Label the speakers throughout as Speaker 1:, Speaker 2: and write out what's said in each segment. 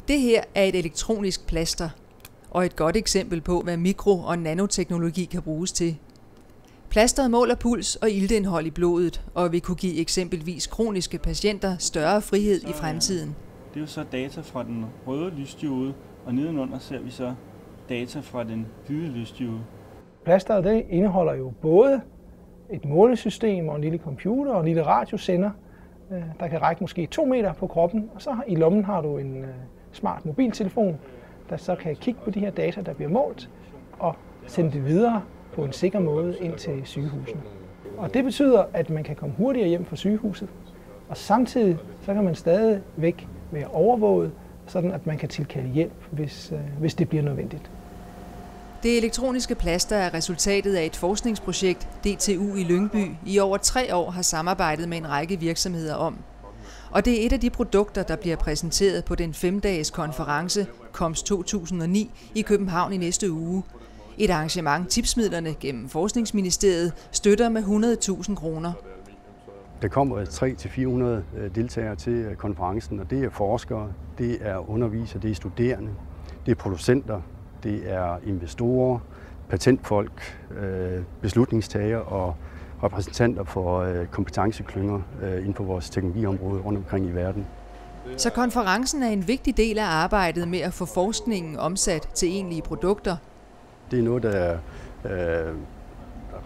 Speaker 1: Det her er et elektronisk plaster, og et godt eksempel på, hvad mikro- og nanoteknologi kan bruges til. Plasteret måler puls og iltindhold i blodet, og vil kunne give eksempelvis kroniske patienter større frihed i fremtiden.
Speaker 2: Det er jo så data fra den røde lysdiode, og nedenunder ser vi så data fra den hvide lysdiode.
Speaker 3: Plasteret det indeholder jo både et målesystem og en lille computer og en lille radiosender, der kan række måske 2 meter på kroppen, og så i lommen har du en smart mobiltelefon, der så kan kigge på de her data, der bliver målt, og sende det videre på en sikker måde ind til sygehusene. Og det betyder, at man kan komme hurtigere hjem fra sygehuset, og samtidig så kan man stadigvæk være overvåget, sådan at man kan tilkalde hjælp, hvis det bliver nødvendigt.
Speaker 1: Det elektroniske plaster er resultatet af et forskningsprojekt, DTU i Lyngby i over 3 år har samarbejdet med en række virksomheder om. Og det er et af de produkter, der bliver præsenteret på den 5-dages konference KOMS 2009 i København i næste uge. Et arrangement tipsmidlerne gennem Forskningsministeriet støtter med 100.000 kroner.
Speaker 4: Der kommer 300-400 deltagere til konferencen, og det er forskere, det er undervisere, det er studerende, det er producenter, det er investorer, patentfolk, beslutningstagere og repræsentanter for kompetenceklynger inden for vores teknologiområde rundt omkring i verden.
Speaker 1: Så konferencen er en vigtig del af arbejdet med at få forskningen omsat til egentlige produkter.
Speaker 4: Det er noget, der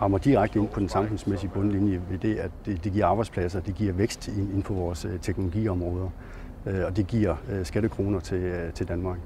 Speaker 4: rammer direkte ind på den samfundsmæssige bundlinje ved det, at det giver arbejdspladser, det giver vækst inden for vores teknologiområder, og det giver skattekroner til Danmark.